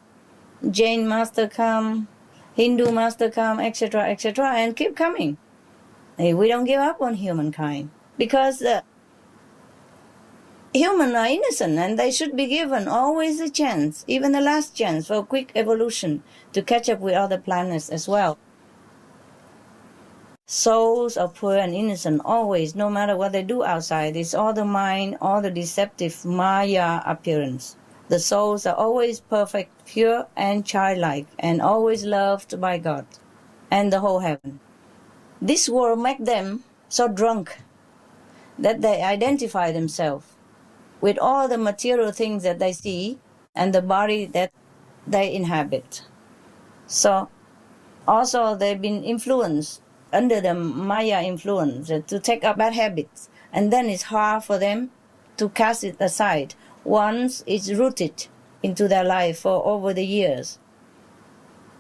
Jain Master come, Hindu Master come, etc., etc., and keep coming. We don't give up on humankind because humans are innocent and they should be given always a chance, even the last chance for a quick evolution to catch up with other planets as well. Souls are poor and innocent always, no matter what they do outside. It's all the mind, all the deceptive Maya appearance. The souls are always perfect, pure and childlike, and always loved by God and the whole heaven. This world makes them so drunk that they identify themselves with all the material things that they see and the body that they inhabit. So also they've been influenced under the Maya influence to take up bad habits, and then it's hard for them to cast it aside once it's rooted into their life for over the years.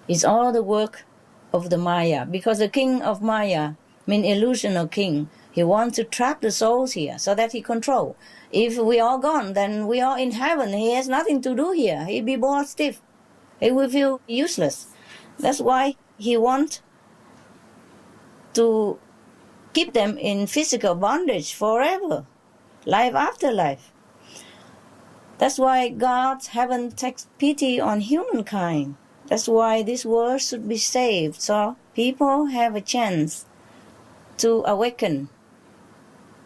It's all the work of the Maya, because the king of Maya means illusional king. He wants to trap the souls here so that he control. If we are gone, then we are in heaven. He has nothing to do here. He'll be bored stiff. He will feel useless. That's why he wants to keep them in physical bondage forever, life after life. That's why God haven't takes pity on humankind. That's why this world should be saved, so people have a chance to awaken,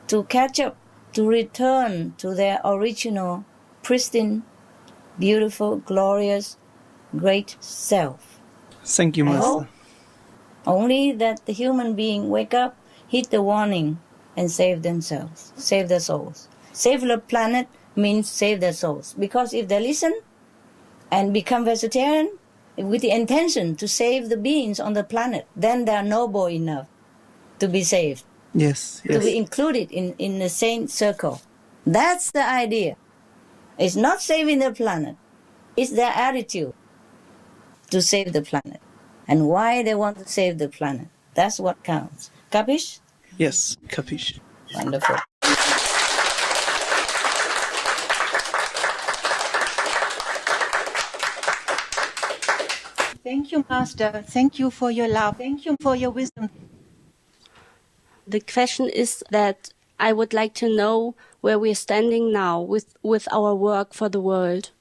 to catch up, to return to their original, pristine, beautiful, glorious, great self. Thank you, Master. Only that the human being wake up, hit the warning, and save themselves, save their souls. Save the planet means save their souls. Because if they listen and become vegetarian with the intention to save the beings on the planet, then they are noble enough to be saved. Yes, yes. To be included in the same circle. That's the idea. It's not saving the planet. It's their attitude to save the planet. And why they want to save the planet. That's what counts. Capish? Yes, capish. Wonderful. Thank you, Master. Thank you for your love. Thank you for your wisdom. The question is that I would like to know where we're standing now with our work for the world.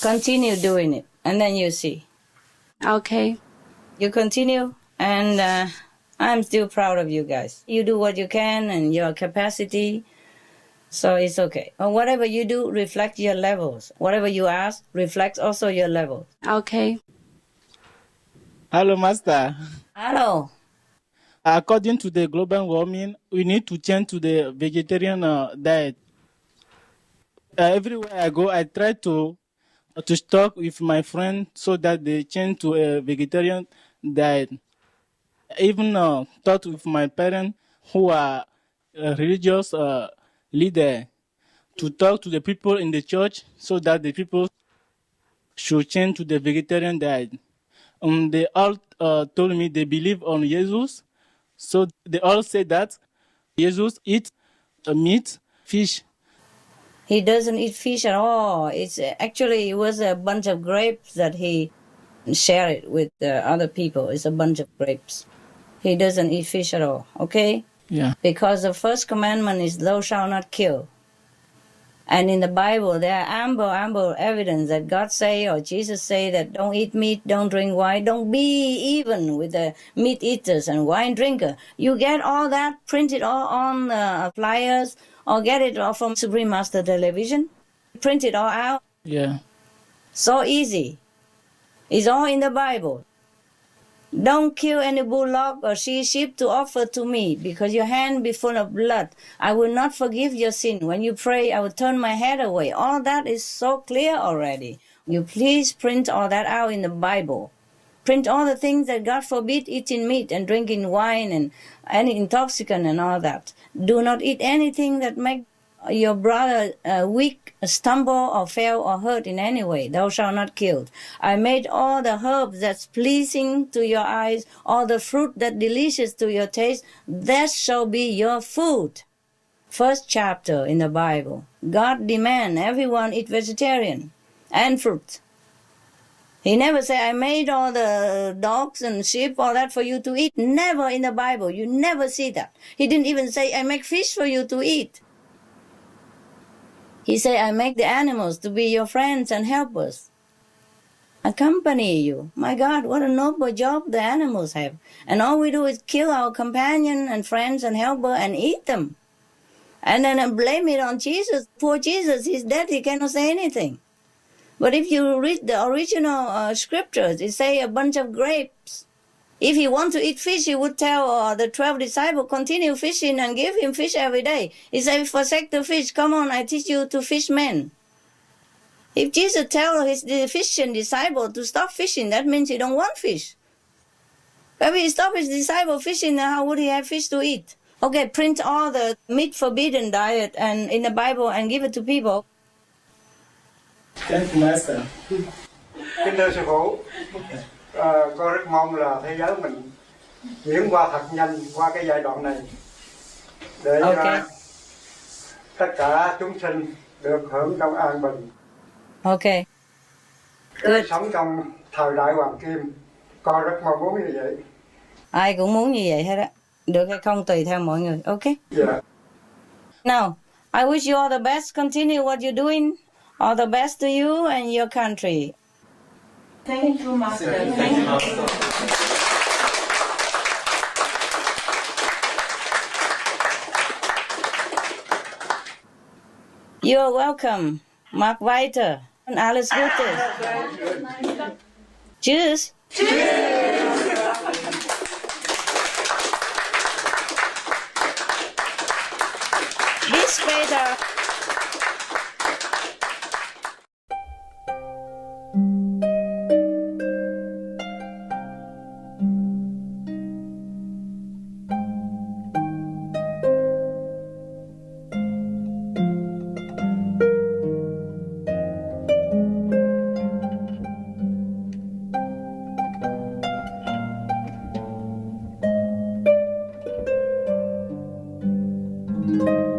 Continue doing it, and then you see. Okay. You continue, and I'm still proud of you guys. You do what you can and your capacity, so it's okay. And whatever you do, reflect your levels. Whatever you ask, reflects also your levels. Okay. Hello, Master. Hello. According to the global warming, we need to change to the vegetarian diet. Everywhere I go, I try to talk with my friends so that they change to a vegetarian diet. Even talk with my parents who are religious leader to talk to the people in the church so that the people should change to the vegetarian diet. They all told me they believe on Jesus, so they all say that Jesus eats meat, fish. He doesn't eat fish at all. It's actually, it was a bunch of grapes that he shared it with other people. It's a bunch of grapes. He doesn't eat fish at all, okay? Yeah. Because the first commandment is thou shalt not kill. And in the Bible, there are ample evidence that God say or Jesus say that don't eat meat, don't drink wine, don't be even with the meat eaters and wine drinker. You get all that printed all on flyers or get it all from Supreme Master Television. Print it all out. Yeah. So easy. It's all in the Bible. Don't kill any bullock or sheep to offer to me, because your hand be full of blood. I will not forgive your sin. When you pray, I will turn my head away. All that is so clear already. You please print all that out in the Bible. Print all the things that God forbid eating meat and drinking wine and any intoxicant and all that. Do not eat anything that make your brother weak, stumble or fail or hurt in any way. Thou shalt not kill. I made all the herbs that's pleasing to your eyes, all the fruit that delicious to your taste, that shall be your food. First chapter in the Bible. God demand everyone eat vegetarian and fruit. He never say, I made all the dogs and sheep, all that for you to eat. Never in the Bible. You never see that. He didn't even say, I make fish for you to eat. He said, I make the animals to be your friends and helpers. Accompany you. My God, what a noble job the animals have. And all we do is kill our companion and friends and helper and eat them. And then blame it on Jesus. Poor Jesus, he's dead, he cannot say anything. But if you read the original scriptures, it say a bunch of grapes. If he wants to eat fish, he would tell the 12 disciples, continue fishing and give him fish every day. He said, forsake the fish. Come on, I teach you to fish men. If Jesus tells his fishing disciple to stop fishing, that means he don't want fish. But if he stop his disciple fishing, then how would he have fish to eat? Okay, print all the meat forbidden diet and in the Bible and give it to people. Thank you, Master. Kính thưa sư phụ, con rất mong là thế giới mình chuyển qua thật nhanh qua cái giai đoạn này để tất cả chúng sinh được hưởng trong an bình. Okay. Sống trong thời đại hoàng kim, con rất mong muốn như vậy. Ai cũng muốn như vậy hết á. Được hay không tùy theo mọi người. Okay? Yeah. Now, I wish you all the best. Continue what you're doing. All the best to you and your country. Thank you, Master. Thank you, Master. You're welcome. Mark weiter. Und alles Gute. Tschüss. Bis später. Thank you.